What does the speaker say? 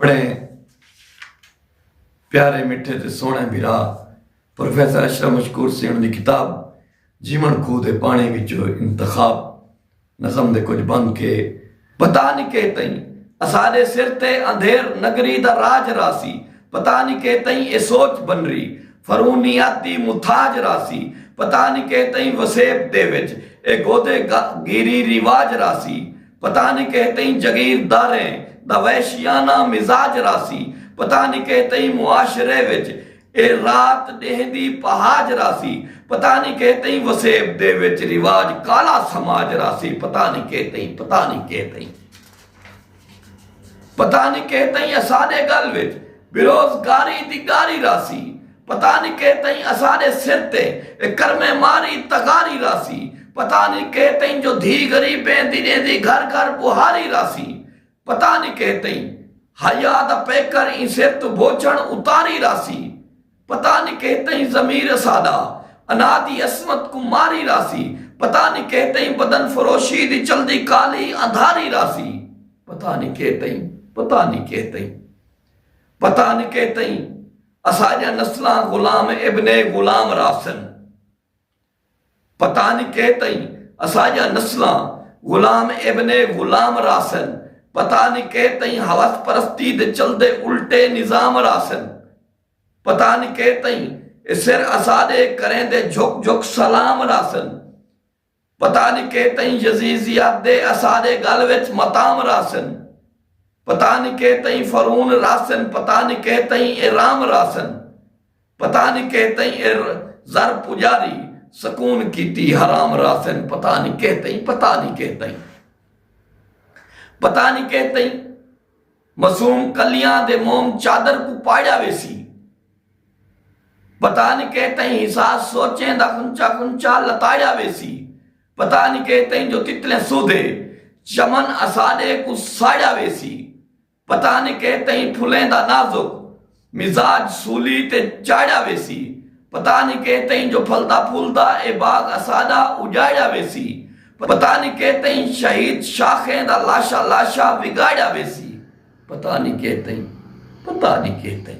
अपने प्यारे मिठे ते सोहने बिरा प्रोफेसर अशरफ मशकूर सिंह की किताब जीवन खूह दे पानी विचों इंतखाब नज़म दे कुछ बंद के पता नहीं के तई असादे सिर ते अंधेर नगरी दा राज रासी पता नहीं के तई ए सोच बन रही फरूनियाती मुथाज रासी पता नहीं के तई वसेब दे विच ए गोदे गिरी रिवाज रासी पता नहीं के तई जगीरदारे दा वैशियाना मिजाज रासी पता नहीं के तई मुआशरे विच ए रात देहदी पहाज रासी पता नहीं के तई वसेब दे विच रिवाज काला समाज रासी पता नहीं के तई पता नहीं के तई पता नहीं के तई असादे गल विच बेरोजगारी दी गारी रासी पता नहीं के तई असादे सिर ते करमे मारी तगारी रासी पता नहीं के तई जो धी गरीबें दिने दी घर घर बुहारी रासी पता नहीं के तई हया दा पैकर ई सिर बोचण उतारी रासी पता नहीं के तई जमीर सादा अनादि असमत कुमारी रासी पता नहीं के तई बदन फरोशी दी चलदी काली अंधारी रासी पता नहीं के तई पता नहीं के तई पता नहीं के तई असाजा नस्ला गुलाम इब्ने गुलाम रासन पता नहीं के तई असाजा नस्ला गुलाम इब्ने गुलाम रासन पता नहीं के तई हवस परस्ती दे चलदे उल्टे निजाम रासन पता नहीं के तई सिर असादे करें दे झुक झुक सलाम रासन पता नहीं के तई यजीजियात दे असादे गल विच मताम रासन पता नहीं के तई फरून रासन पता नहीं के तई इराम रासन पता नहीं के तई जर पुजारी सकून कीती हराम रासन पता नहीं के तई पता नहीं के तई पता नहीं के तई मासूम कलियां दे मोम चादर को पाड़ा वेसी पता नहीं के तई हिसाब सोचें दा कुंचा कुंचा लताड़ा वेसी पता नहीं के तई जो तितले सूदे चमन असादे को साड़ा वेसी पता नहीं के तई फुलें दा नाजुक मिजाज सूली ते चाड़ा वेसी पता नहीं के तई जो फलदा फूलदा ए बाग असादा उजाड़ा वेसी पता नहीं के तई शहीद शाखें दा लाशा लाशा बिगाड़ा वेसी पता नहीं के तई पता नहीं के तई।